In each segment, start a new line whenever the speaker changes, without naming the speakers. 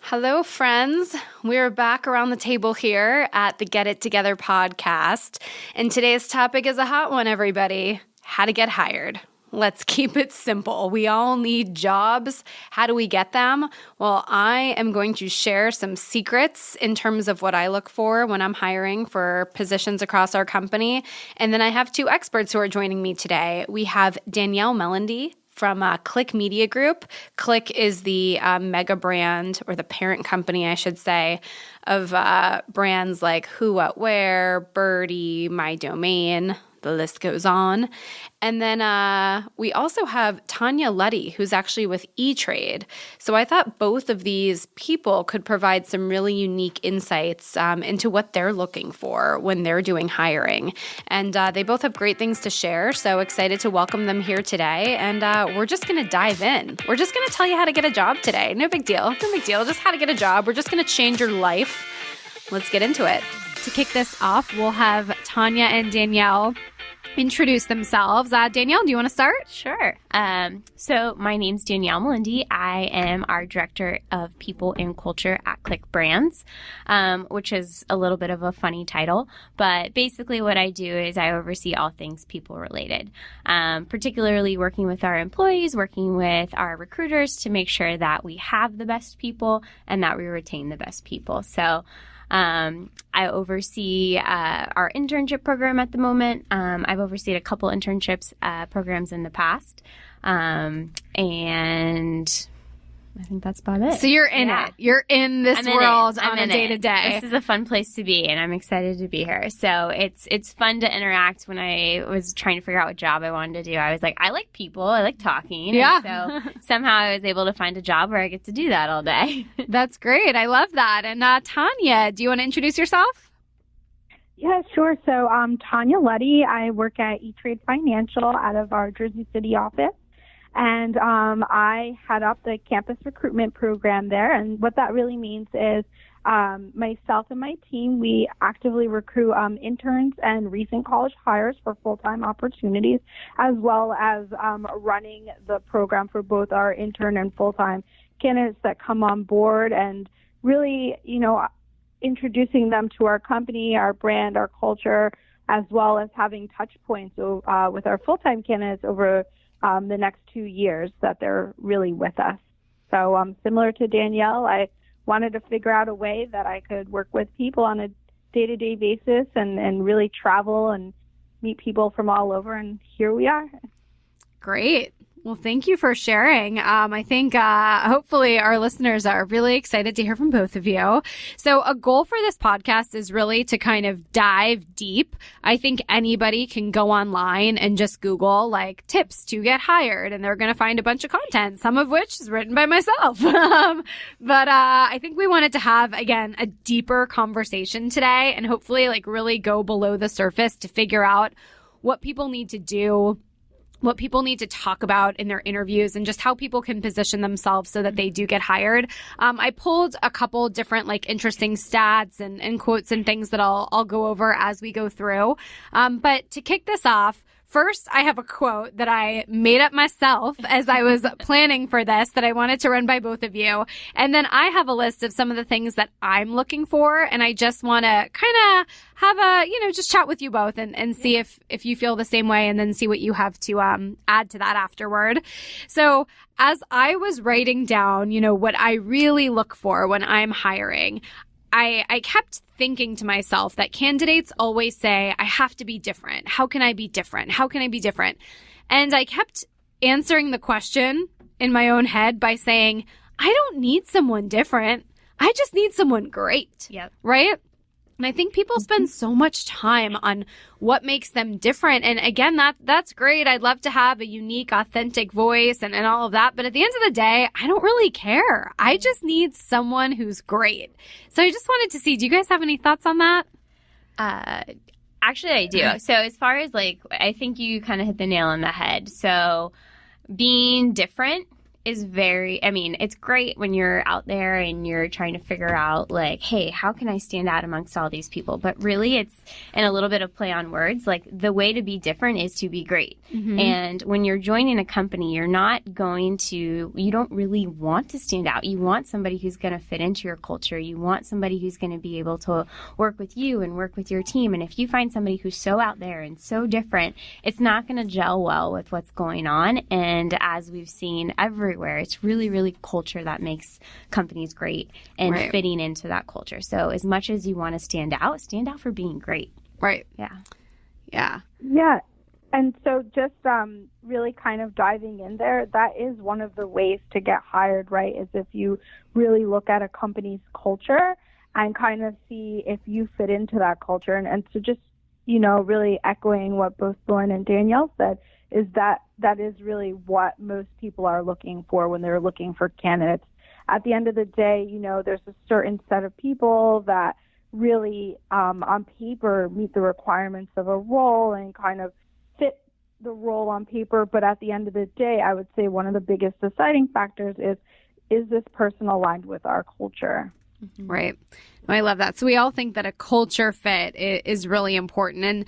Hello, friends. We're back around the table here at the Get It Together podcast. And today's topic is a hot one, everybody. How to get hired. Let's keep it simple. We all need jobs. How do we get them? Well, I am going to share some secrets in terms of what I look for when I'm hiring for positions across our company. And then I have two experts who are joining me today. We have Danielle Malindi from Click Media Group. Click is the mega brand, or the parent company, I should say, of brands like Who, What, Where, Birdie, My Domain. The list goes on. And then we also have Tanya Luddy, who's actually with E-Trade. So I thought both of these people could provide some really unique insights into what they're looking for when they're doing hiring. And they both have great things to share. So excited to welcome them here today. And we're just going to dive in. We're just going to tell you how to get a job today. No big deal. No big deal. Just how to get a job. We're just going to change your life. Let's get into it. To kick this off, we'll have Tanya and Danielle introduce themselves. Danielle, do you want to start?
Sure. So my name's Danielle Malindi. I am our Director of People and Culture at Click Brands, which is a little bit of a funny title. But basically what I do is I oversee all things people related, particularly working with our employees, working with our recruiters to make sure that we have the best people and that we retain the best people. So I oversee our internship program at the moment. I've overseen a couple internships programs in the past, and I think that's about it.
So you're in it. You're in this world on a day-to-day.
This is a fun place to be, and I'm excited to be here. So it's fun to interact. When I was trying to figure out what job I wanted to do, I was like, I like people. I like talking.
Yeah.
And so somehow I was able to find a job where I get to do that all day.
That's great. I love that. And Tanya, do you want to introduce yourself?
Yeah, sure. So I'm Tanya Luddy. I work at E-Trade Financial out of our Jersey City office. And I head up the campus recruitment program there. And what that really means is myself and my team, we actively recruit interns and recent college hires for full-time opportunities, as well as running the program for both our intern and full-time candidates that come on board, and really, introducing them to our company, our brand, our culture, as well as having touch points with our full-time candidates over the next 2 years that they're really with us. So similar to Danielle, I wanted to figure out a way that I could work with people on a day-to-day basis and really travel and meet people from all over, and here we are.
Great. Well, thank you for sharing. I think hopefully our listeners are really excited to hear from both of you. So a goal for this podcast is really to kind of dive deep. I think anybody can go online and just Google like tips to get hired, and they're going to find a bunch of content, some of which is written by myself. But I think we wanted to have, again, a deeper conversation today and hopefully like really go below the surface to figure out what people need to do, what people need to talk about in their interviews, and just how people can position themselves so that they do get hired. I pulled a couple different like interesting stats and quotes and things that I'll go over as we go through. But to kick this off, first, I have a quote that I made up myself as I was planning for this that I wanted to run by both of you. And then I have a list of some of the things that I'm looking for. And I just want to kind of have just chat with you both and see if you feel the same way, and then see what you have to add to that afterward. So as I was writing down, what I really look for when I'm hiring, I kept thinking to myself that candidates always say, I have to be different. How can I be different? How can I be different? And I kept answering the question in my own head by saying, I don't need someone different. I just need someone great.
Yep.
Right? And I think people spend so much time on what makes them different. And again, that's great. I'd love to have a unique, authentic voice and all of that. But at the end of the day, I don't really care. I just need someone who's great. So I just wanted to see, do you guys have any thoughts on that?
Actually, I do. So as far as I think you kind of hit the nail on the head. So being different is it's great when you're out there and you're trying to figure out like, hey, how can I stand out amongst all these people? But really it's, and a little bit of play on words, like the way to be different is to be great. Mm-hmm. And when you're joining a company, you don't really want to stand out. You want somebody who's going to fit into your culture. You want somebody who's going to be able to work with you and work with your team. And if you find somebody who's so out there and so different, it's not going to gel well with what's going on. And as we've seen everywhere, it's really, really culture that makes companies great and
right.
fitting into that culture. So as much as you want to stand out for being great.
Right.
Yeah.
Yeah.
Yeah. And so just really kind of diving in there, that is one of the ways to get hired, right, is if you really look at a company's culture and kind of see if you fit into that culture. And so just, really echoing what both Lauren and Danielle said, is that is really what most people are looking for when they're looking for candidates. At the end of the day, there's a certain set of people that really on paper meet the requirements of a role and kind of fit the role on paper. But at the end of the day, I would say one of the biggest deciding factors is this person aligned with our culture?
Mm-hmm. Right. I love that. So we all think that a culture fit is really important. And,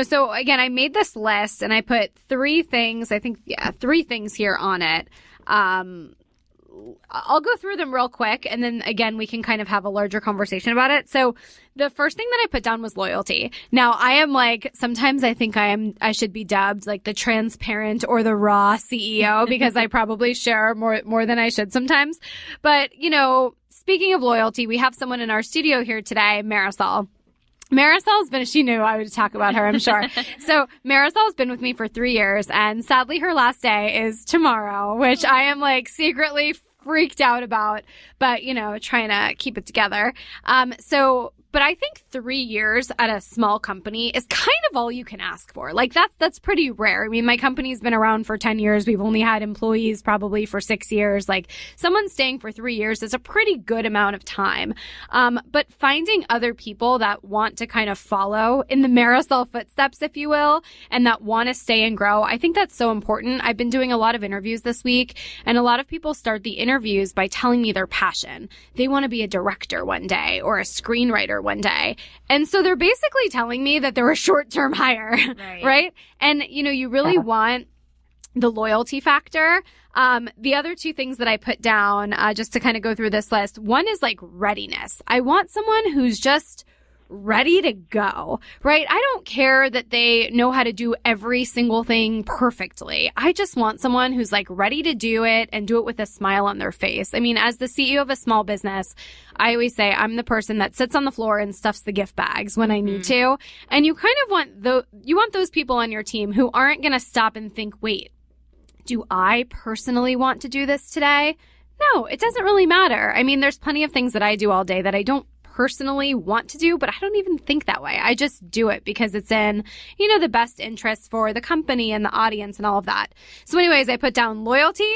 so again, I made this list and I put three things here on it. I'll go through them real quick, and then again, we can kind of have a larger conversation about it. So the first thing that I put down was loyalty. Now, I am sometimes I think I should be dubbed like the transparent or the raw CEO because I probably share more than I should sometimes. But, speaking of loyalty, we have someone in our studio here today, Marisol. Marisol's been, she knew I would talk about her, I'm sure. So Marisol's been with me for 3 years, and sadly her last day is tomorrow, which I am secretly freaked out about, but trying to keep it together. But I think 3 years at a small company is kind of all you can ask for. That's pretty rare. I mean, my company's been around for 10 years. We've only had employees probably for 6 years. Someone staying for 3 years is a pretty good amount of time. But finding other people that want to kind of follow in the Marisol footsteps, if you will, and that want to stay and grow, I think that's so important. I've been doing a lot of interviews this week, and a lot of people start the interviews by telling me their passion. They want to be a director one day or a screenwriter one day. And so they're basically telling me that they're a short-term hire, right? And, you really want the loyalty factor. The other two things that I put down, just to kind of go through this list, one is readiness. I want someone who's just ready to go, right? I don't care that they know how to do every single thing perfectly. I just want someone who's ready to do it and do it with a smile on their face. I mean, as the CEO of a small business, I always say I'm the person that sits on the floor and stuffs the gift bags when I need to. And you kind of want those people on your team who aren't going to stop and think, wait, do I personally want to do this today? No, it doesn't really matter. I mean, there's plenty of things that I do all day that I don't personally want to do, but I don't even think that way. I just do it because it's in, the best interest for the company and the audience and all of that. So anyways, I put down loyalty,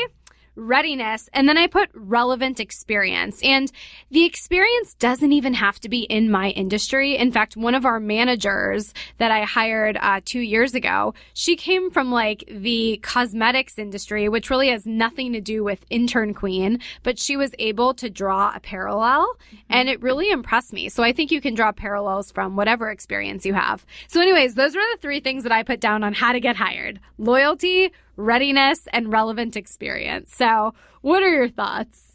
readiness, and then I put relevant experience. And the experience doesn't even have to be in my industry. In fact, one of our managers that I hired 2 years ago, she came from the cosmetics industry, which really has nothing to do with Intern Queen, but she was able to draw a parallel, and it really impressed me. So I think you can draw parallels from whatever experience you have. So anyways, those were the three things that I put down on how to get hired: loyalty, readiness, and relevant experience. So what are your thoughts?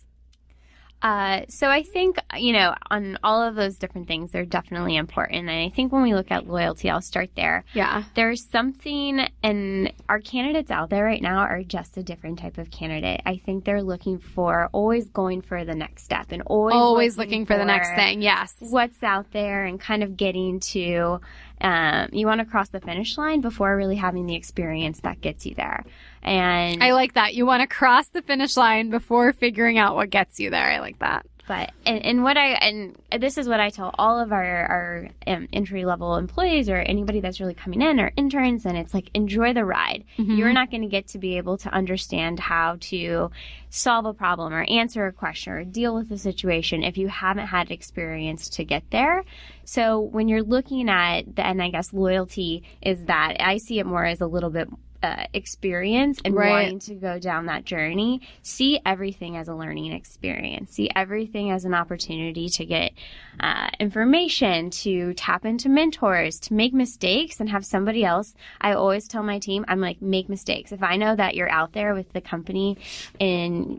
So I think, on all of those different things, they're definitely important. And I think when we look at loyalty, I'll start there.
Yeah.
There's something, and our candidates out there right now are just a different type of candidate. I think they're always going for the next step and always looking for the next thing. Yes. What's out there and kind of getting to, you want to cross the finish line before really having the experience that gets you there. And
I like that. You want to cross the finish line before figuring out what gets you there. I like that.
But and this is what I tell all of our entry level employees or anybody that's really coming in or interns, and it's enjoy the ride. Mm-hmm. You're not going to get to be able to understand how to solve a problem or answer a question or deal with a situation if you haven't had experience to get there. So when you're looking at and I guess loyalty is that I see it more as a little bit experience and wanting to go down that journey, see everything as a learning experience. See everything as an opportunity to get information, to tap into mentors, to make mistakes and have somebody else. I always tell my team, I'm like, make mistakes. If I know that you're out there with the company and,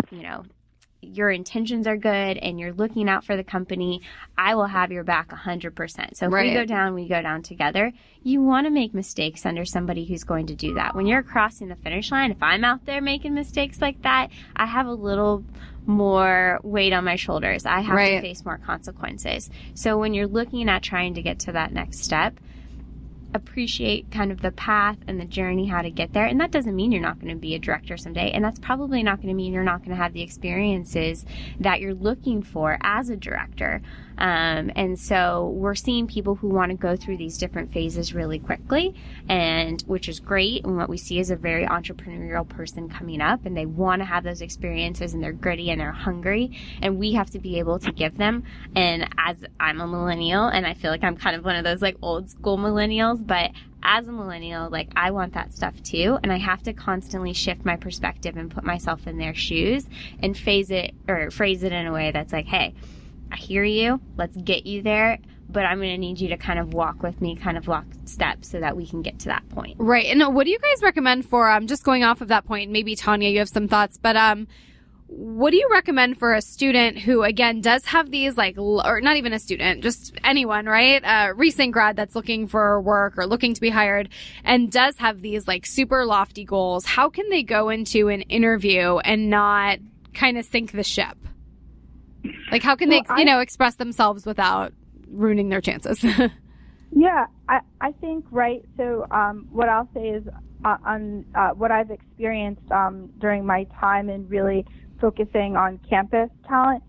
your intentions are good and you're looking out for the company, I will have your back 100%. So if we go down together. You want to make mistakes under somebody who's going to do that. When you're crossing the finish line, if I'm out there making mistakes like that, I have a little more weight on my shoulders. I have to face more consequences. So when you're looking at trying to get to that next step, appreciate kind of the path and the journey, how to get there. And that doesn't mean you're not going to be a director someday. And that's probably not going to mean you're not going to have the experiences that you're looking for as a director. And so we're seeing people who want to go through these different phases really quickly, and which is great. And what we see is a very entrepreneurial person coming up, and they want to have those experiences, and they're gritty and they're hungry, and we have to be able to give them. And as I'm a millennial, and I feel like I'm kind of one of those like old school millennials, but as a millennial, like I want that stuff too, and I have to constantly shift my perspective and put myself in their shoes and phrase it in a way that's like, hey, I hear you, let's get you there, but I'm going to need you to kind of walk with me, kind of walk steps so that we can get to that point.
Right. And what do you guys recommend for, just going off of that point, maybe Tanya, you have some thoughts, but what do you recommend for a student who, again, does have these or not even a student, just anyone, right? Recent grad that's looking for work or looking to be hired and does have these super lofty goals. How can they go into an interview and not kind of sink the ship? How can they, express themselves without ruining their chances?
Yeah, I think, right. So what I'll say is on what I've experienced during my time in really focusing on campus talent,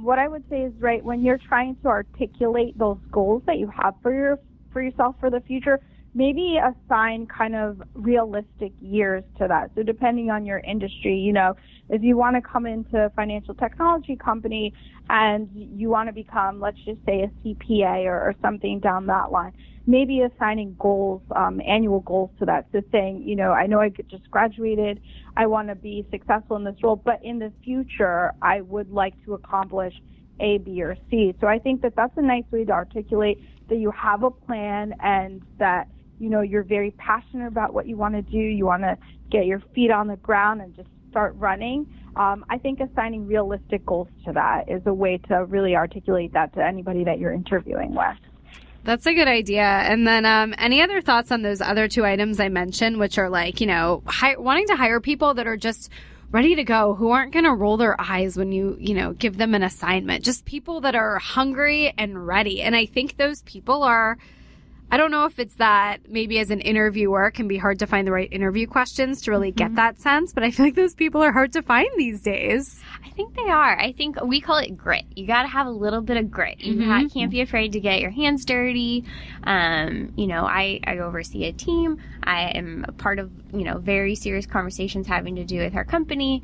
what I would say is, right, when you're trying to articulate those goals that you have for yourself for the future, maybe assign kind of realistic years to that. So depending on your industry, if you want to come into a financial technology company and you want to become, let's just say, a CPA or something down that line, maybe assigning goals, annual goals to that. So saying, I know I just graduated, I want to be successful in this role, but in the future, I would like to accomplish A, B, or C. So I think that that's a nice way to articulate that you have a plan and that, you're very passionate about what you want to do. You want to get your feet on the ground and just start running. I think assigning realistic goals to that is a way to really articulate that to anybody that you're interviewing with.
That's a good idea. And then any other thoughts on those other two items I mentioned, which are wanting to hire people that are just ready to go, who aren't going to roll their eyes when you give them an assignment, just people that are hungry and ready. And I think those people are, I don't know if it's that maybe as an interviewer it can be hard to find the right interview questions to really get that sense, but I feel like those people are hard to find these days.
I think they are. I think we call it grit. You got to have a little bit of grit. You can't be afraid to get your hands dirty. I oversee a team. I am a part of, very serious conversations having to do with our company.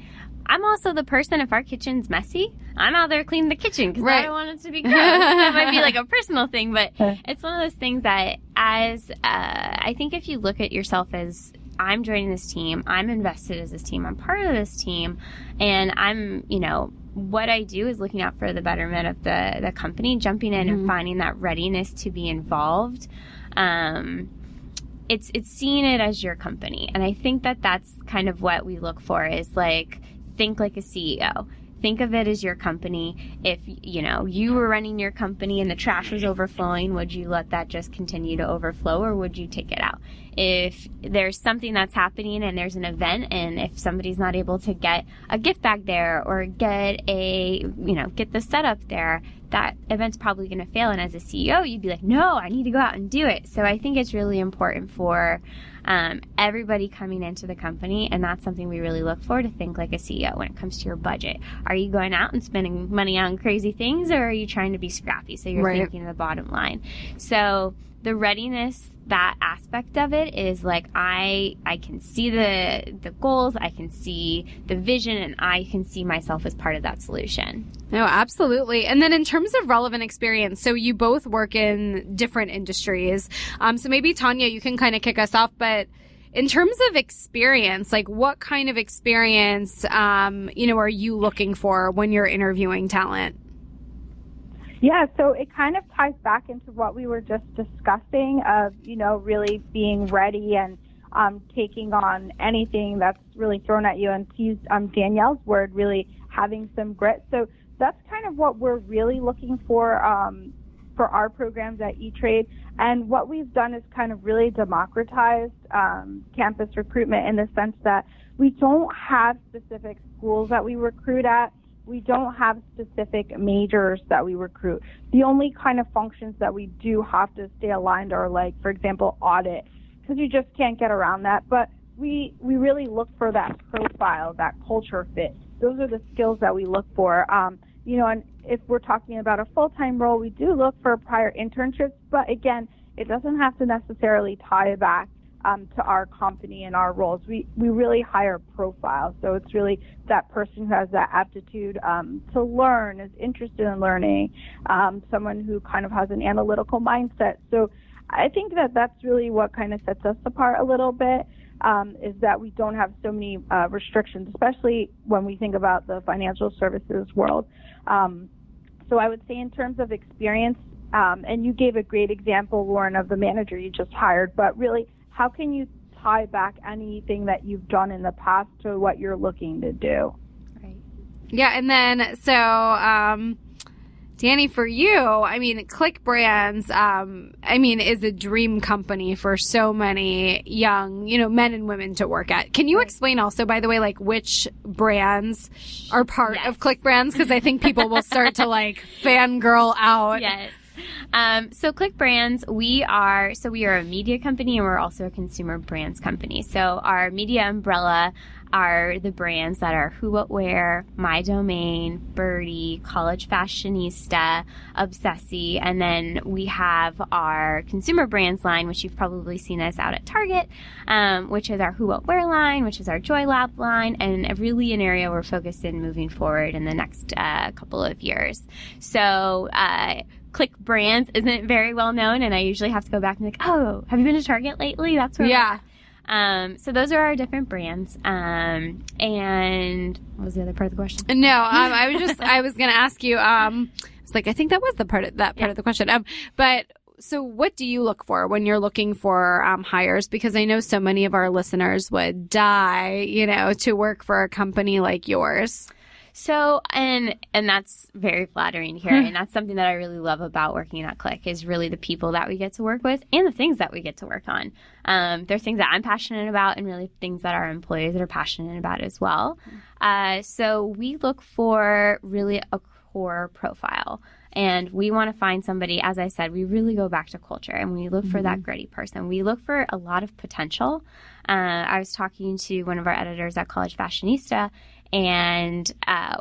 I'm also the person, if our kitchen's messy, I'm out there cleaning the kitchen because I don't want it to be gross. That might be a personal thing, but it's one of those things that I think if you look at yourself as, I'm joining this team, I'm invested as this team, I'm part of this team, and I'm, what I do is looking out for the betterment of the company, jumping in and finding that readiness to be involved. It's seeing it as your company. And I think that that's kind of what we look for is think like a CEO. Think of it as your company. If, you were running your company and the trash was overflowing, would you let that just continue to overflow or would you take it out? If there's something that's happening and there's an event and if somebody's not able to get a gift bag there or get get the setup there, that event's probably going to fail. And as a CEO, you'd be like, no, I need to go out and do it. So I think it's really important for everybody coming into the company, and that's something we really look for, to think like a CEO when it comes to your budget. Are you going out and spending money on crazy things, or are you trying to be scrappy? So you're thinking of the bottom line. So the readiness, that aspect of it is I can see the goals, I can see the vision, and I can see myself as part of that solution.
No, absolutely. And then in terms of relevant experience, so you both work in different industries. So maybe Tanya, you can kind of kick us off, but in terms of experience, like what kind of experience, are you looking for when you're interviewing talent?
Yeah, so it kind of ties back into what we were just discussing of, really being ready and taking on anything that's really thrown at you, and to use Danielle's word, really having some grit. So that's kind of what we're really looking for our programs at E-Trade. And what we've done is kind of really democratized campus recruitment in the sense that we don't have specific schools that we recruit at. We don't have specific majors that we recruit. The only kind of functions that we do have to stay aligned are, like, for example, audit, because you just can't get around that. But we really look for that profile, that culture fit. Those are the skills that we look for. And if we're talking about a full-time role, we do look for prior internships. But again, it doesn't have to necessarily tie back to our company and our roles. We really hire profile. So it's really that person who has that aptitude to learn, is interested in learning, someone who kind of has an analytical mindset. So I think that that's really what kind of sets us apart a little bit, is that we don't have so many restrictions, especially when we think about the financial services world. So I would say in terms of experience, and you gave a great example, Lauren, of the manager you just hired, but really, how can you tie back anything that you've done in the past to what you're looking to do?
Right. Yeah, and then so Danny, for you, Click Brands, is a dream company for so many young, men and women to work at. Can you explain also, by the way, like which brands are part of Click Brands? Because I think people will start to fangirl out.
Yes. So Click Brands, we are a media company, and we're also a consumer brands company. So our media umbrella are the brands that are Who What Wear, My Domain, Birdie, College Fashionista, Obsessie, and then we have our consumer brands line, which you've probably seen us out at Target, which is our Who What Wear line, which is our Joy Lab line, and really an area we're focused in moving forward in the next couple of years. So Click Brands isn't very well known, and I usually have to go back and be like, oh, have you been to Target lately? That's where we're at. So those are our different brands. And what was the other part of the question?
No, I was going to ask you, it's like, I think that was part of the question. But so what do you look for when you're looking for hires? Because I know so many of our listeners would die, to work for a company like yours.
So, and that's very flattering to hear. And that's something that I really love about working at Click, is really the people that we get to work with and the things that we get to work on. They're things that I'm passionate about, and really things that our employees are passionate about as well. So we look for really a core profile. And we want to find somebody, as I said, we really go back to culture, and we look for that gritty person. We look for a lot of potential. I was talking to one of our editors at College Fashionista, and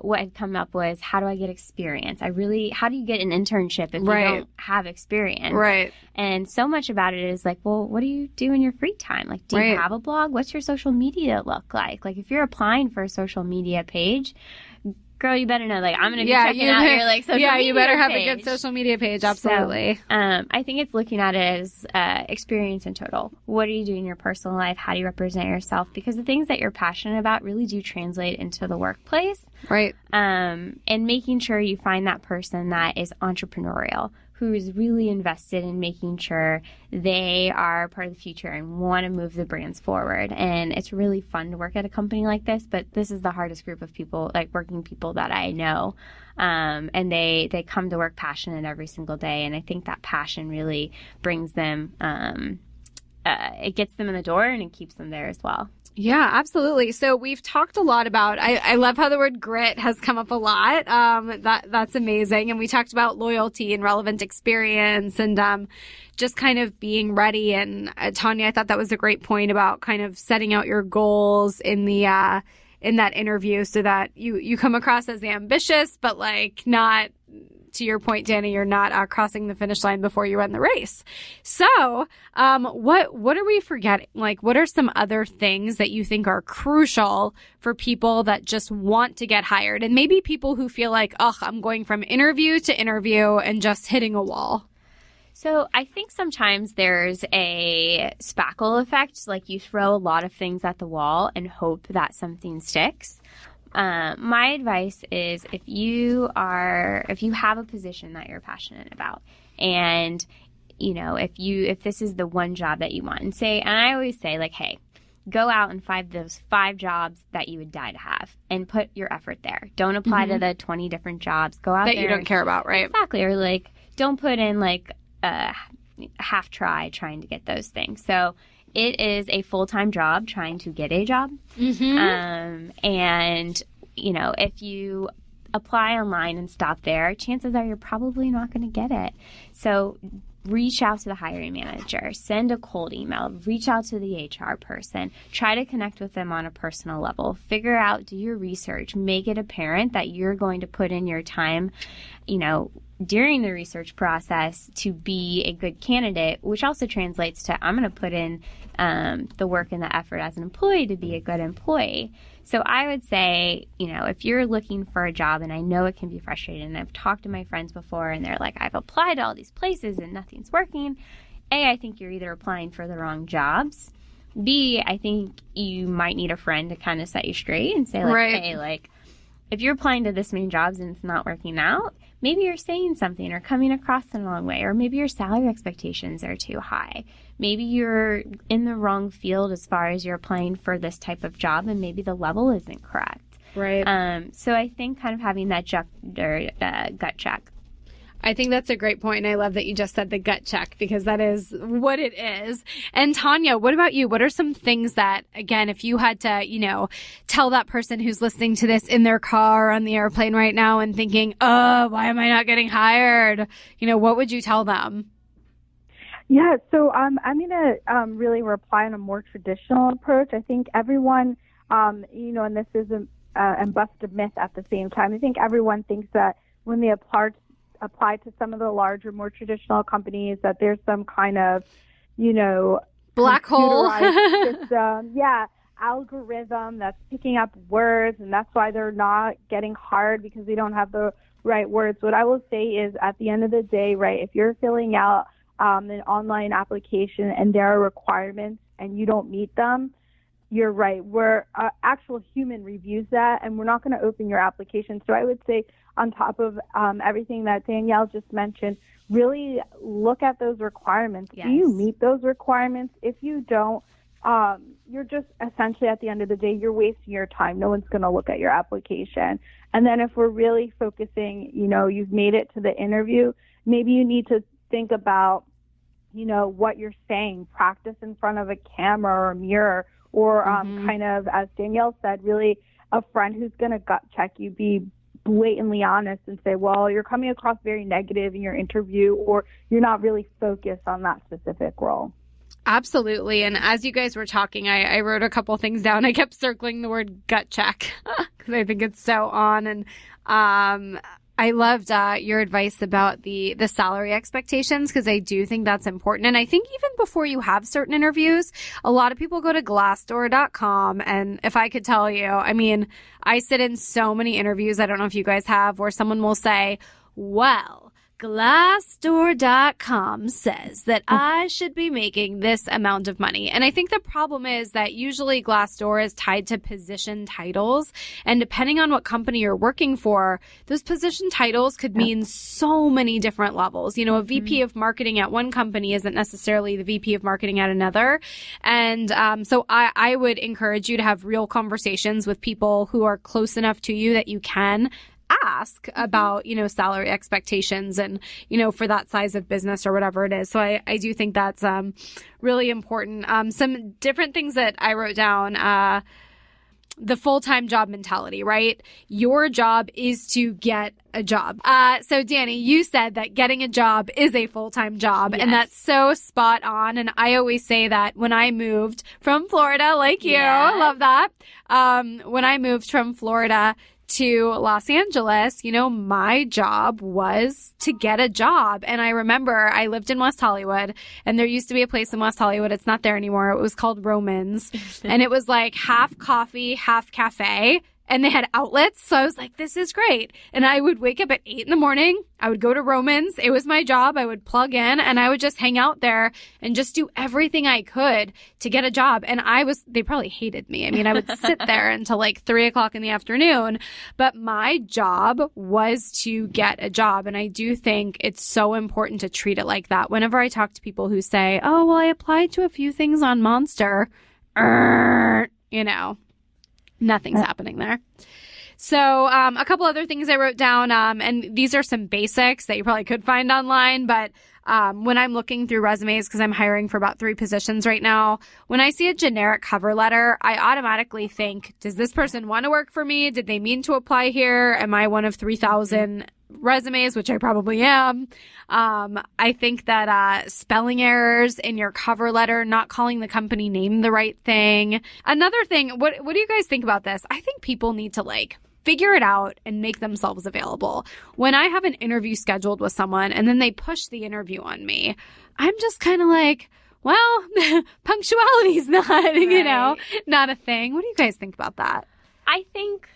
what had come up was, how do I get experience? How do you get an internship if you don't have experience?
Right.
And so much about it is like, well, what do you do in your free time? Like, do you have a blog? What's your social media look like? Like, if you're applying for a social media page, girl, you better know, I'm going to be checking out your, social media
you better have
page.
a good social media page. Absolutely.
So, I think it's looking at it as experience in total. What do you do in your personal life? How do you represent yourself? Because the things that you're passionate about really do translate into the workplace.
Right.
And making sure you find that person that is entrepreneurial, who is really invested in making sure they are part of the future and want to move the brands forward. And it's really fun to work at a company like this, but this is the hardest group of people, working people that I know. And they come to work passionate every single day. And I think that passion really brings them, it gets them in the door, and it keeps them there as well.
Yeah, absolutely. So we've talked a lot about, I love how the word grit has come up a lot. That's amazing. And we talked about loyalty and relevant experience, and just kind of being ready. And Tanya, I thought that was a great point about kind of setting out your goals in the in that interview, so that you come across as ambitious, but not, to your point, Danny, you're not crossing the finish line before you run the race. So, what are we forgetting? What are some other things that you think are crucial for people that just want to get hired, and maybe people who feel like, I'm going from interview to interview and just hitting a wall?
So I think sometimes there's a spackle effect, like you throw a lot of things at the wall and hope that something sticks. My advice is if you have a position that you're passionate about, and if this is the one job that you want, and I always say, like, hey, go out and find those 5 jobs that you would die to have and put your effort there. Don't apply to the 20 different jobs. Go out
that
there
you don't care about, right?
Exactly. Or like, don't put in like a half trying to get those things. So it is a full-time job trying to get a job. And, if you apply online and stop there, chances are you're probably not going to get it. So reach out to the hiring manager, send a cold email, reach out to the HR person, try to connect with them on a personal level, figure out, do your research, make it apparent that you're going to put in your time, during the research process to be a good candidate, which also translates to I'm going to put in the work and the effort as an employee to be a good employee. So I would say, if you're looking for a job, and I know it can be frustrating, and I've talked to my friends before and they're like, I've applied to all these places and nothing's working. A, I think you're either applying for the wrong jobs. B, I think you might need a friend to kind of set you straight and say, like,
right.
Hey, like, if you're applying to this many jobs and it's not working out, maybe you're saying something or coming across in the wrong way, or maybe your salary expectations are too high. Maybe you're in the wrong field as far as you're applying for this type of job, and maybe the level isn't correct.
Right.
So I think kind of having that gut check.
I think that's a great point, and I love that you just said the gut check, because that is what it is. And Tanya, what about you? What are some things that, again, if you had to, tell that person who's listening to this in their car or on the airplane right now and thinking, oh, why am I not getting hired? What would you tell them?
Yeah, so I'm going to really reply on a more traditional approach. I think everyone, and this is and bust a myth at the same time. I think everyone thinks that when they apply to some of the larger, more traditional companies, that there's some kind of,
black hole
system, algorithm that's picking up words, and that's why they're not getting hired, because they don't have the right words. What I will say is, at the end of the day, right, if you're filling out an online application and there are requirements and you don't meet them, you're right. Actual human reviews that, and we're not going to open your application. So I would say, on top of everything that Danielle just mentioned, really look at those requirements.
Yes.
Do you meet those requirements? If you don't, you're just essentially, at the end of the day, you're wasting your time. No one's going to look at your application. And then if we're really focusing, you've made it to the interview, maybe you need to think about, what you're saying. Practice in front of a camera or a mirror, or kind of, as Danielle said, really a friend who's going to gut check you, be blatantly honest and say, well, you're coming across very negative in your interview, or you're not really focused on that specific role.
Absolutely. And as you guys were talking, I wrote a couple things down. I kept circling the word gut check because I think it's so on. And I loved your advice about the salary expectations, because I do think that's important. And I think even before you have certain interviews, a lot of people go to Glassdoor.com. And if I could tell you, I sit in so many interviews, I don't know if you guys have, where someone will say, well, Glassdoor.com says that I should be making this amount of money. And I think the problem is that usually Glassdoor is tied to position titles. And depending on what company you're working for, those position titles could mean so many different levels. A VP of marketing at one company isn't necessarily the VP of marketing at another. And so I would encourage you to have real conversations with people who are close enough to you that you can ask about, salary expectations and, for that size of business or whatever it is. So I do think that's really important. Some different things that I wrote down, the full-time job mentality, right? Your job is to get a job. So Danny, you said that getting a job is a full-time job, yes. And that's so spot on. And I always say that when I moved from Florida, like you, yes. Love that. When I moved from Florida to Los Angeles, my job was to get a job. And I remember I lived in West Hollywood, and there used to be a place in West Hollywood. It's not there anymore. It was called Romans. And it was like half coffee, half cafe. and they had outlets. So I was like, this is great. And I would wake up at 8 in the morning. I would go to Romans. It was my job. I would plug in and I would just hang out there and just do everything I could to get a job. And they probably hated me. I mean, I would sit there until like 3 o'clock in the afternoon, but my job was to get a job. And I do think it's so important to treat it like that. Whenever I talk to people who say, oh, well, I applied to a few things on Monster, nothing's happening there. So a couple other things I wrote down, and these are some basics that you probably could find online, but when I'm looking through resumes, because I'm hiring for about 3 positions right now, when I see a generic cover letter, I automatically think, does this person want to work for me? Did they mean to apply here? Am I one of 3,000 resumes, which I probably am? I think that spelling errors in your cover letter, not calling the company name the right thing. Another thing, what do you guys think about this? I think people need to figure it out and make themselves available. When I have an interview scheduled with someone and then they push the interview on me, I'm just kind of like, well, punctuality's not,
Right.
Not a thing. What do you guys think about that?
I think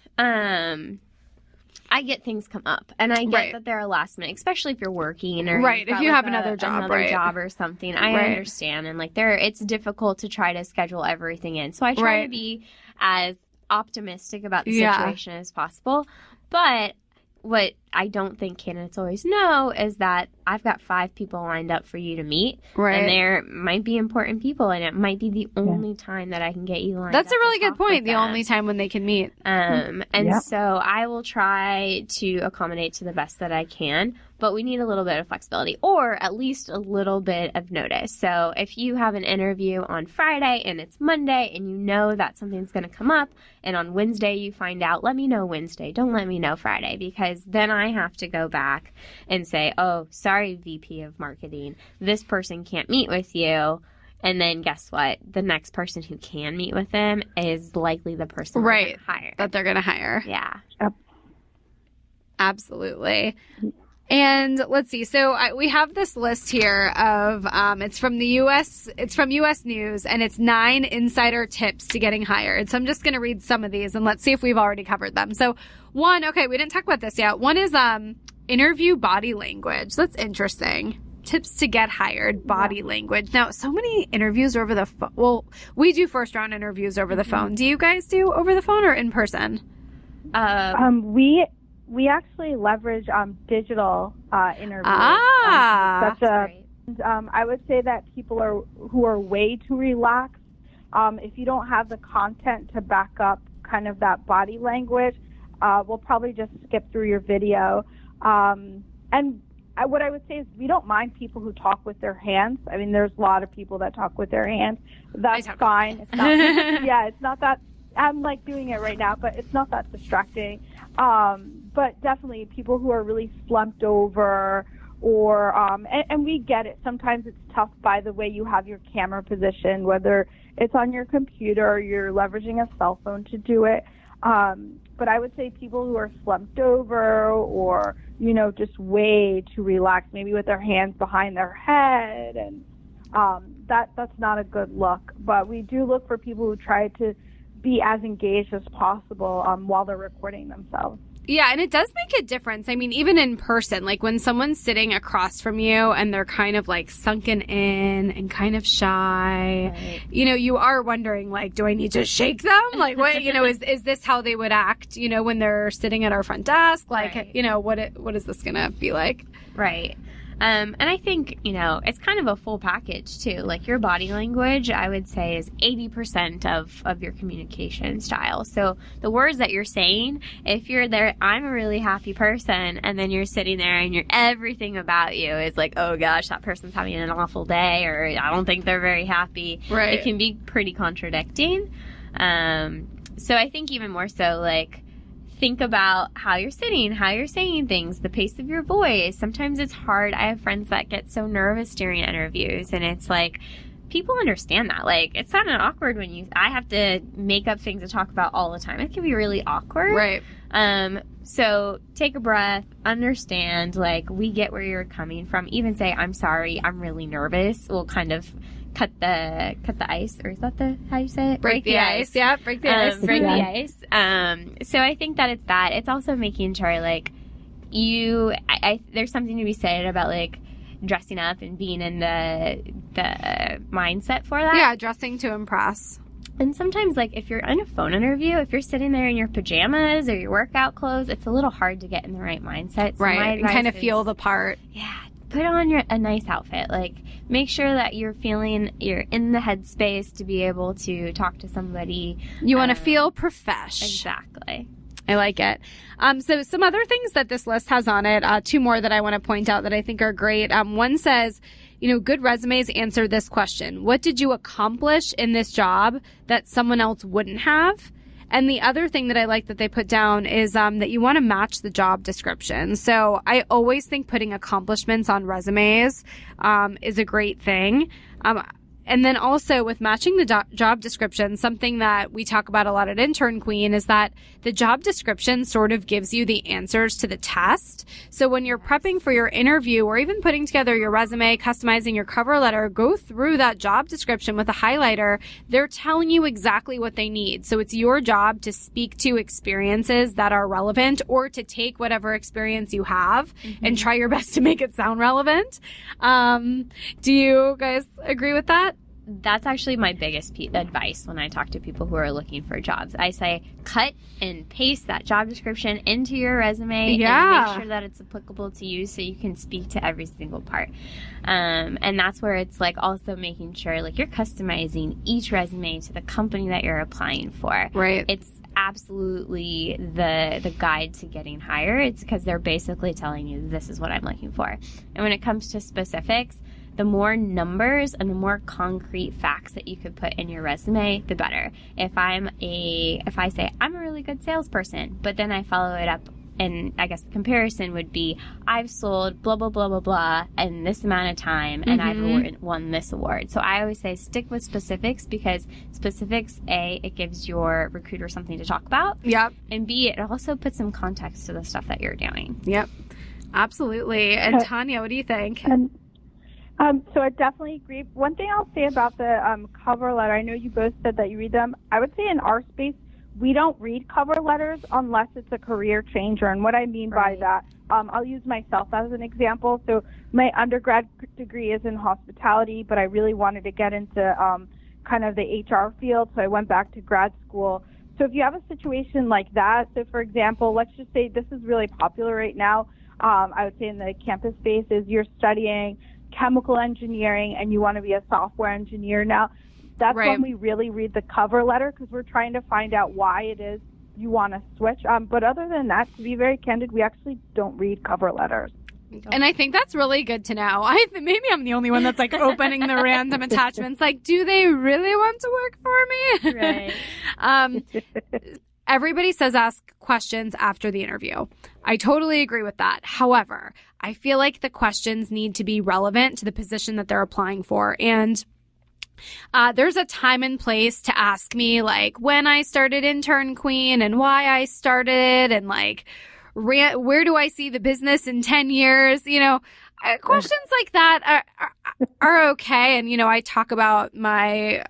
I get things come up, and I get
Right.
that they're last minute, especially if you're working or
Right,
you've
if
got,
you
like,
have another job
or something. I
Right.
understand, and it's difficult to try to schedule everything in. So I try
Right.
to be as optimistic about the
Yeah.
situation as possible. But what I don't think candidates always know is that I've got 5 people lined up for you to meet.
Right.
And there might be important people, and it might be the only time that I can get you lined
That's
up
a really
to
good
talk with
point. The
them.
only time when they can meet.
And
Yep.
so I will try to accommodate to the best that I can, but we need a little bit of flexibility, or at least a little bit of notice. So if you have an interview on Friday and it's Monday and you know that something's going to come up, and on Wednesday you find out, let me know Wednesday. Don't let me know Friday, because then I have to go back and say, oh, sorry, VP of marketing, this person can't meet with you. And then guess what? The next person who can meet with them is likely the person
Right.
they're gonna hire.
That they're going to hire.
Yeah.
Absolutely. And let's see. So we have this list here of it's from the U.S. It's from U.S. News, and it's 9 insider tips to getting hired. So I'm just going to read some of these, and let's see if we've already covered them. So one, okay, we didn't talk about this yet. One is interview body language. That's interesting. Tips to get hired, body language. Now, so many interviews over the phone. Well, we do first round interviews over the phone. Do you guys do over the phone or in person?
We actually leverage digital interviews.
Ah.
I would say that people who are way too relaxed, if you don't have the content to back up kind of that body language, we'll probably just skip through your video. What I would say is we don't mind people who talk with their hands. I mean, there's a lot of people that talk with their hands. That's fine. It's not, it's not that. I'm doing it right now, but it's not that distracting. But definitely people who are really slumped over, or and we get it. Sometimes it's tough by the way you have your camera positioned, whether it's on your computer or you're leveraging a cell phone to do it. But I would say people who are slumped over, or just way too relaxed, maybe with their hands behind their head, and that's not a good look. But we do look for people who try to be as engaged as possible while they're recording themselves.
Yeah, and it does make a difference. I mean, even in person, when someone's sitting across from you and they're kind of sunken in and kind of shy,
Right.
You are wondering, do I need to shake them? What, is this how they would act, when they're sitting at our front desk?
Right.
What is this going to be like?
Right. And I think, it's kind of a full package too. Your body language, I would say, is 80% of your communication style. So the words that you're saying, if you're there, I'm a really happy person, and then you're sitting there and everything about you is oh gosh, that person's having an awful day, or I don't think they're very happy.
Right.
It can be pretty contradicting. So I think even more so, think about how you're sitting, how you're saying things, the pace of your voice. Sometimes it's hard. I have friends that get so nervous during interviews, and it's people understand that. It's not awkward when I have to make up things to talk about all the time. It can be really awkward.
Right.
So take a breath, understand, like, we get where you're coming from. Even say, I'm sorry, I'm really nervous. We'll kind of cut the ice, or is that how you say it?
Break the ice. Yeah, break the ice.
Break the ice. So I think that it's that. It's also making sure, like, there's something to be said about, like, dressing up and being in the mindset for that.
Yeah, dressing to impress.
And sometimes, like, if you're in a phone interview, if you're sitting there in your pajamas or your workout clothes, it's a little hard to get in the right mindset. So
right, and kind of feel the part.
Yeah, put on a nice outfit. Like, make sure that you're in the headspace to be able to talk to somebody.
You want to feel profesh.
Exactly.
I like it. So some other things that this list has on it, two more that I want to point out that I think are great. One says, good resumes answer this question. What did you accomplish in this job that someone else wouldn't have? And the other thing that I like that they put down is that you want to match the job description. So I always think putting accomplishments on resumes is a great thing. And then also with matching the job description, something that we talk about a lot at Intern Queen is that the job description sort of gives you the answers to the test. So when you're prepping for your interview or even putting together your resume, customizing your cover letter, go through that job description with a highlighter. They're telling you exactly what they need. So it's your job to speak to experiences that are relevant or to take whatever experience you have and try your best to make it sound relevant. Do you guys agree with that?
That's actually my biggest advice when I talk to people who are looking for jobs. I say cut and paste that job description into your resume and make sure that it's applicable to you so you can speak to every single part. And that's where it's like also making sure like you're customizing each resume to the company that you're applying for.
Right.
It's absolutely the guide to getting hired. It's because they're basically telling you this is what I'm looking for. And when it comes to specifics, the more numbers and the more concrete facts that you could put in your resume, the better. If I say I'm a really good salesperson, but then I follow it up, and I guess the comparison would be I've sold blah, blah, blah, blah, blah in this amount of time, and I've won this award. So I always say stick with specifics because specifics, A, it gives your recruiter something to talk about.
Yep.
And B, it also puts some context to the stuff that you're doing.
Yep. Absolutely. And Tanya, what do you think?
So I definitely agree. One thing I'll say about the cover letter, I know you both said that you read them. I would say in our space, we don't read cover letters unless it's a career changer. And what I mean by that, I'll use myself as an example. So my undergrad degree is in hospitality, but I really wanted to get into kind of the HR field, so I went back to grad school. So if you have a situation like that, so for example, let's just say this is really popular right now, I would say in the campus space is you're studying chemical engineering and you want to be a software engineer now. That's when we really read the cover letter because we're trying to find out why it is you want to switch. But other than that, to be very candid, we actually don't read cover letters.
And I think that's really good to know. Maybe I'm the only one that's like opening the random attachments. Like, do they really want to work for me?
Right.
Everybody says ask questions after the interview. I totally agree with that. However, I feel like the questions need to be relevant to the position that they're applying for. And there's a time and place to ask me, like, when I started Intern Queen and why I started and, like, where do I see the business in 10 years? Questions like that are okay. And, I talk about my,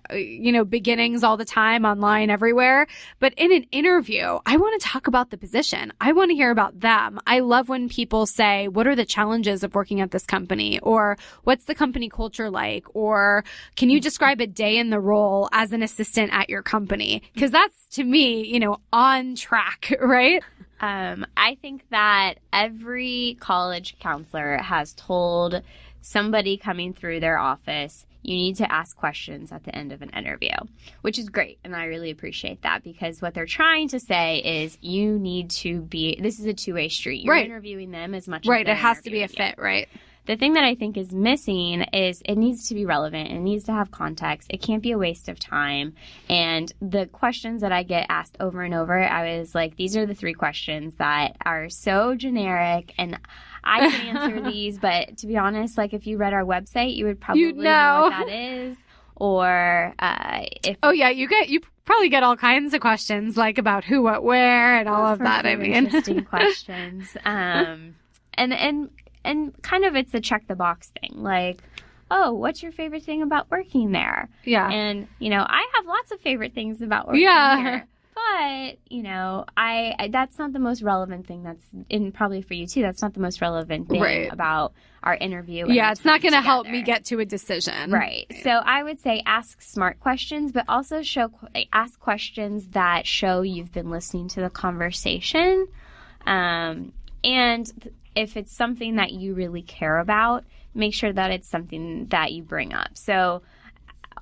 beginnings all the time online everywhere. But in an interview, I want to talk about the position. I want to hear about them. I love when people say, what are the challenges of working at this company? Or what's the company culture like? Or can you describe a day in the role as an assistant at your company? Because that's, to me, on track, right?
I think that every college counselor has told somebody coming through their office, you need to ask questions at the end of an interview, which is great. And I really appreciate that because what they're trying to say is you need to this is a two-way street. You're interviewing them as much as
it has to be a fit, right?
The thing that I think is missing is it needs to be relevant. It needs to have context. It can't be a waste of time. And the questions that I get asked over and over, I was like, these are the 3 questions that are so generic and I can answer these. But to be honest, like if you read our website, you would probably know what that is. Or if
probably get all kinds of questions like about who, what, where, and all of that. I mean,
interesting questions. And kind of it's a check the box thing. Like, oh, what's your favorite thing about working there?
Yeah.
And, I have lots of favorite things about working here. But, I that's not the most relevant thing and probably for you too, that's not the most relevant thing about our interview.
Yeah, it's not going to help me get to a decision.
Right. So I would say ask smart questions, but also ask questions that show you've been listening to the conversation. And if it's something that you really care about, make sure that it's something that you bring up. So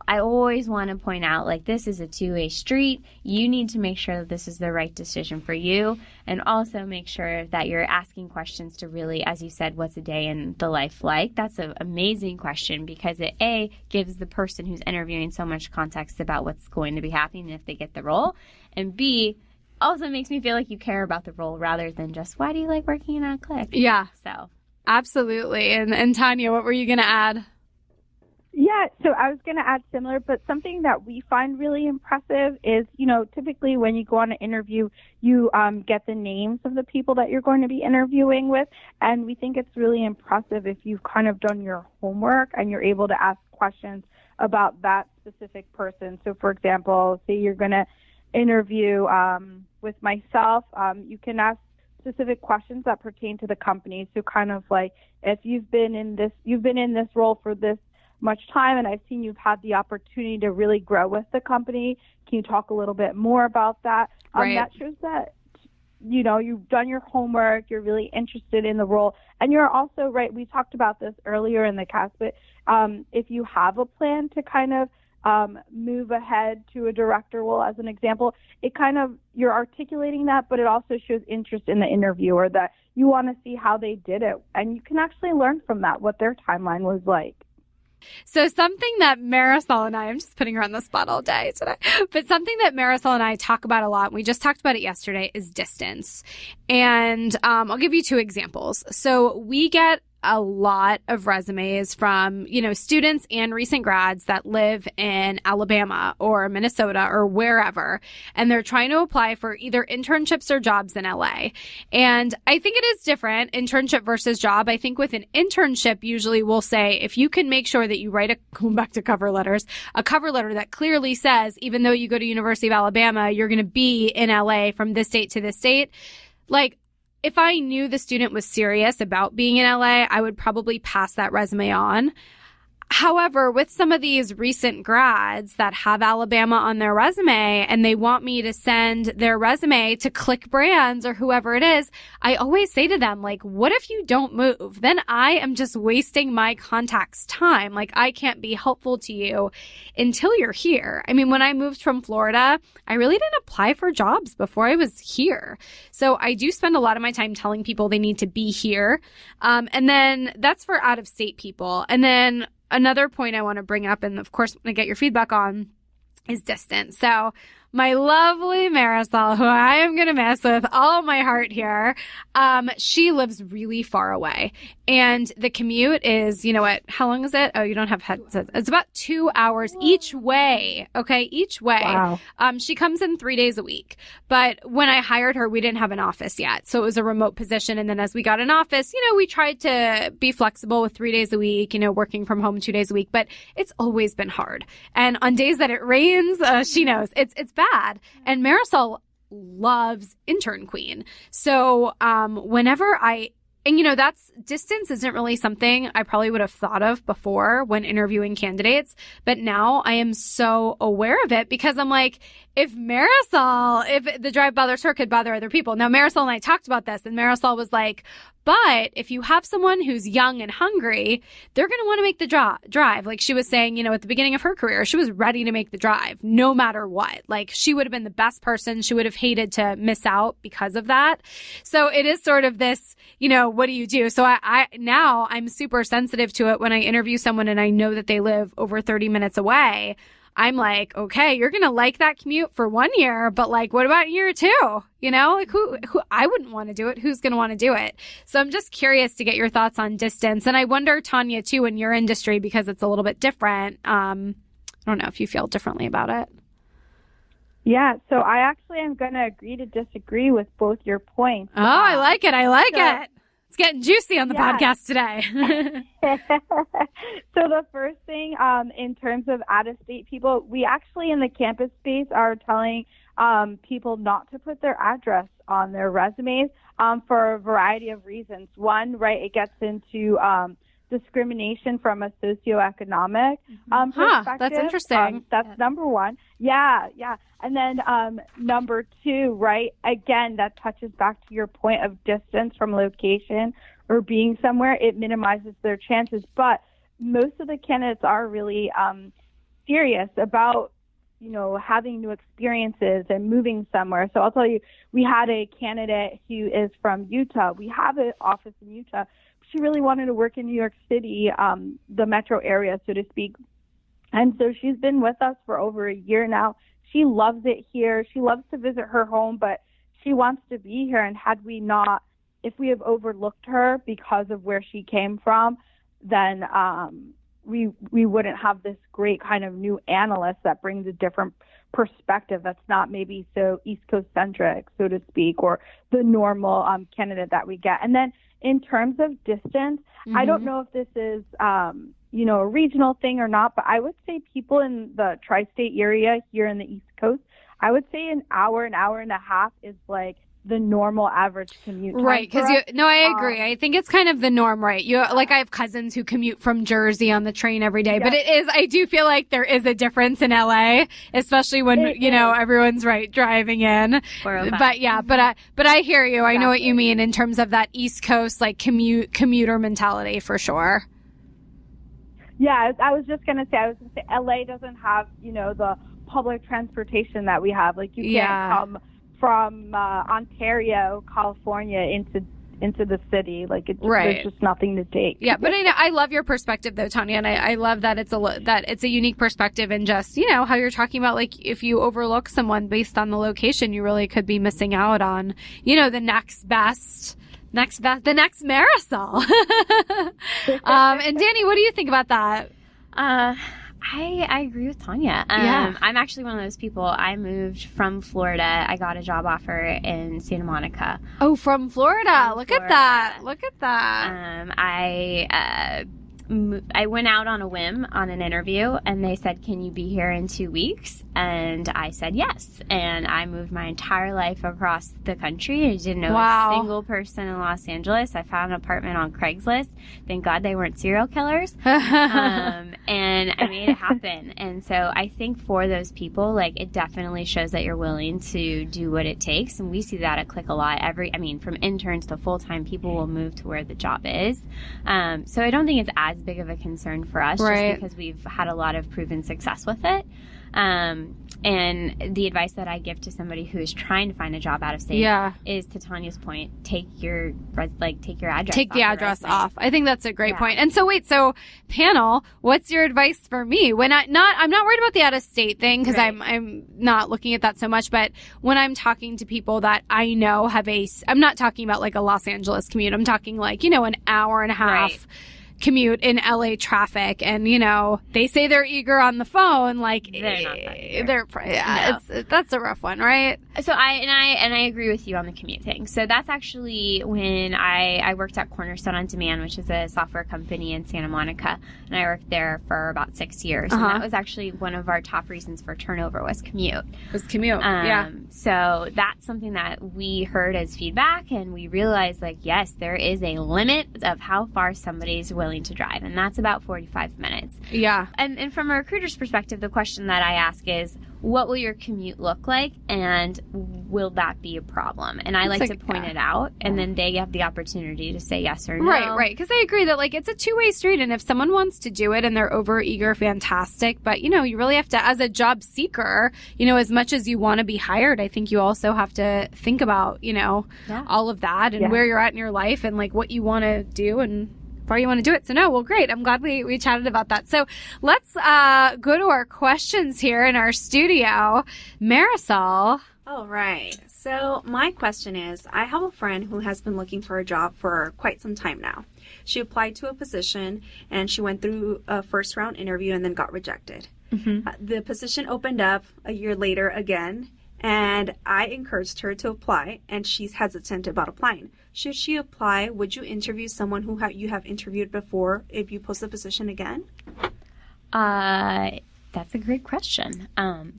I always want to point out, like, this is a two-way street. You need to make sure that this is the right decision for you, and also make sure that you're asking questions to really, as you said, what's a day in the life like? That's an amazing question because it, A, gives the person who's interviewing so much context about what's going to be happening if they get the role, and B, also makes me feel like you care about the role rather than just, why do you like working at Click?
Yeah.
So.
Absolutely. And Tanya, what were you going to add?
Yeah, so I was going to add similar, but something that we find really impressive is, typically when you go on an interview, you get the names of the people that you're going to be interviewing with, and we think it's really impressive if you've kind of done your homework and you're able to ask questions about that specific person. So, for example, say you're going to interview with myself, you can ask specific questions that pertain to the company. So kind of like, if you've been in this role for this much time, and I've seen you've had the opportunity to really grow with the company. Can you talk a little bit more about that?
Right.
That shows that, you've done your homework, you're really interested in the role, and you're also, right, we talked about this earlier in the cast, but if you have a plan to kind of move ahead to a director role, as an example, it kind of, you're articulating that, but it also shows interest in the interviewer that you want to see how they did it, and you can actually learn from that what their timeline was like.
So something that Marisol and I'm just putting her on the spot all day today, but something that Marisol and I talk about a lot, and we just talked about it yesterday, is distance. And I'll give you two examples. So we get a lot of resumes from, students and recent grads that live in Alabama or Minnesota or wherever, and they're trying to apply for either internships or jobs in LA. And I think it is different, internship versus job. I think with an internship, usually we'll say, if you can make sure that you write going back to cover letters, a cover letter that clearly says, even though you go to University of Alabama, you're going to be in LA from this date to this date. Like, if I knew the student was serious about being in LA, I would probably pass that resume on. However, with some of these recent grads that have Alabama on their resume and they want me to send their resume to Click Brands or whoever it is, I always say to them, like, what if you don't move? Then I am just wasting my contact's time. Like, I can't be helpful to you until you're here. I mean, when I moved from Florida, I really didn't apply for jobs before I was here. So I do spend a lot of my time telling people they need to be here. And then that's for out-of-state people. And then another point I want to bring up, and of course, want to get your feedback on, is distance. So my lovely Marisol, who I am going to miss with all my heart here, she lives really far away. And the commute is, how long is it? Oh, you don't have headsets. It's about 2 hours each way. Okay, each way.
Wow.
She comes in 3 days a week. But when I hired her, we didn't have an office yet. So it was a remote position. And then as we got an office, we tried to be flexible with 3 days a week, working from home 2 days a week. But it's always been hard. And on days that it rains, she knows it's bad. And Marisol loves Intern Queen. So whenever that's distance isn't really something I probably would have thought of before when interviewing candidates. But now I am so aware of it because I'm like, if the drive bothers her, could bother other people. Now, Marisol and I talked about this, and Marisol was like, but if you have someone who's young and hungry, they're going to want to make the drive. Like she was saying, at the beginning of her career, she was ready to make the drive no matter what. Like she would have been the best person. She would have hated to miss out because of that. So it is sort of this, what do you do? So I'm super sensitive to it when I interview someone and I know that they live over 30 minutes away. I'm like, okay, you're going to like that commute for 1 year, but like, what about year two? Like who I wouldn't want to do it. Who's going to want to do it? So I'm just curious to get your thoughts on distance. And I wonder, Tanya, too, in your industry, because it's a little bit different. I don't know if you feel differently about it.
Yeah, so I actually am going to agree to disagree with both your points.
Oh, I like it. It. It's getting juicy on the podcast today.
So the first thing, in terms of out-of-state people, we actually in the campus space are telling people not to put their address on their resumes for a variety of reasons. One, right, it gets into discrimination from a socioeconomic perspective.
That's interesting.
That's number one. Yeah. And then number two, right, again, that touches back to your point of distance from location or being somewhere. It minimizes their chances. But most of the candidates are really serious about, having new experiences and moving somewhere. So I'll tell you, we had a candidate who is from Utah. We have an office in Utah. She really wanted to work in New York City, the metro area, so to speak. And so she's been with us for over a year now. She loves it here. She loves to visit her home, but she wants to be here. And if we have overlooked her because of where she came from, then we wouldn't have this great kind of new analyst that brings a different perspective that's not maybe so East Coast centric, so to speak, or the normal candidate that we get. And then in terms of distance, I don't know if this is, a regional thing or not, but I would say people in the tri-state area here in the East Coast, I would say an hour and a half is like the normal average commute time.
Right, because I agree. I think it's kind of the norm, right? I have cousins who commute from Jersey on the train every day, but I do feel like there is a difference in LA, especially when everyone's driving in. But I hear you. Exactly. I know what you mean in terms of that East Coast commuter mentality for sure.
Yeah, I was just gonna say LA doesn't have the public transportation that we have. Like you can't come from Ontario, California into the city. Like there's just nothing to take.
Yeah, but I love your perspective though, Tanya, and I love that it's a unique perspective, and just how you're talking about like if you overlook someone based on the location, you really could be missing out on the next Marisol. And Danny, what do you think about that?
I agree with Tanya. I'm actually one of those people. I moved from Florida. I got a job offer in Santa Monica.
Oh, from Florida. Look at that.
I went out on a whim on an interview, and they said, "Can you be here in 2 weeks?" And I said yes. And I moved my entire life across the country. I didn't know a single person in Los Angeles. I found an apartment on Craigslist. Thank God they weren't serial killers. And I made it happen. And so I think for those people, it definitely shows that you're willing to do what it takes. And we see that at Click a lot. From interns to full-time, people will move to where the job is. So I don't think it's as big of a concern for us, just because we've had a lot of proven success with it. And the advice that I give to somebody who is trying to find a job out of state is, to Tanya's point, take your address.
Take the address off. I think that's a great point. And so panel, what's your advice for me when I'm not worried about the out of state thing, because I'm not looking at that so much, but when I'm talking to people that I know I'm not talking about like a Los Angeles commute. I'm talking an hour and a half commute in LA traffic, and they say they're eager on the phone,
they're not that eager.
That's a rough one, right?
So I agree with you on the commute thing. So that's actually when I worked at Cornerstone on Demand, which is a software company in Santa Monica, and I worked there for about 6 years. And that was actually one of our top reasons for turnover was commute. So that's something that we heard as feedback, and we realized yes, there is a limit of how far somebody's willing to drive, and that's about 45 minutes.
Yeah.
And from a recruiter's perspective, the question that I ask is, what will your commute look like, and will that be a problem? And I like to point it out, and then they have the opportunity to say yes or no.
Right. Because I agree that it's a two-way street, and if someone wants to do it and they're over eager, fantastic. But you really have to, as a job seeker, as much as you want to be hired, I think you also have to think about all of that and where you're at in your life and what you want to do and far you want to do it. So great. I'm glad we chatted about that. So let's go to our questions here in our studio. Marisol.
All right. So my question is, I have a friend who has been looking for a job for quite some time now. She applied to a position and she went through a first round interview and then got rejected. The position opened up a year later again, and I encouraged her to apply, and she's hesitant about applying. Should she apply? Would you interview someone who you have interviewed before if you post the position again?
That's a great question.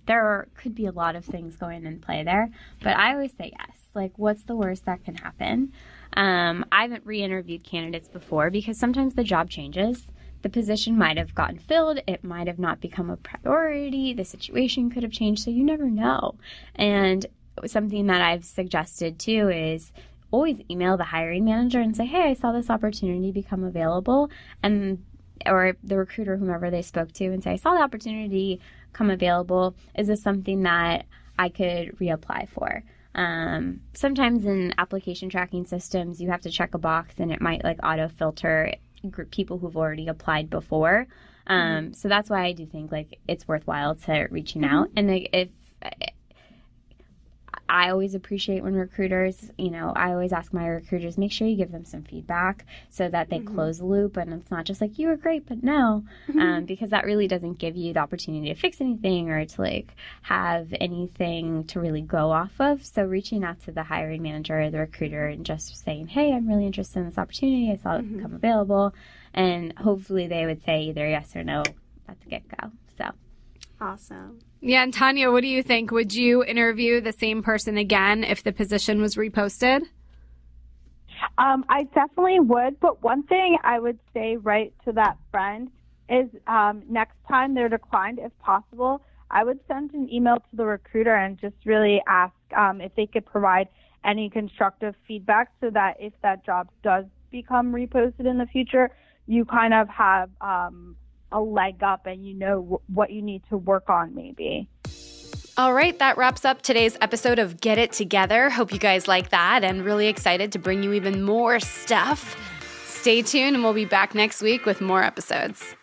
There could be a lot of things going in play there, but I always say yes. Like, what's the worst that can happen? I haven't re-interviewed candidates before because sometimes the job changes. The position might have gotten filled. It might have not become a priority. The situation could have changed, so you never know. And something that I've suggested too is always email the hiring manager and say, hey, I saw this opportunity become available, or the recruiter, whomever they spoke to, and say, I saw the opportunity come available. Is this something that I could reapply for? Sometimes in application tracking systems, you have to check a box and it might like auto filter people who've already applied before. So that's why I do think like it's worthwhile to reaching out. And if I always appreciate when recruiters, I always ask my recruiters, make sure you give them some feedback so that they close the loop and it's not just like, you were great, but no, because that really doesn't give you the opportunity to fix anything or to like have anything to really go off of. So reaching out to the hiring manager or the recruiter and just saying, hey, I'm really interested in this opportunity. I saw it become available. And hopefully they would say either yes or no at the get-go. So
awesome.
Yeah, and Tanya, what do you think? Would you interview the same person again if the position was reposted?
I definitely would, but one thing I would say right to that friend is next time they're declined, if possible, I would send an email to the recruiter and just really ask if they could provide any constructive feedback so that if that job does become reposted in the future, you kind of have a leg up and you know what you need to work on maybe.
All right, that wraps up today's episode of Get It Together. Hope you guys like that and really excited to bring you even more stuff. Stay tuned and we'll be back next week with more episodes.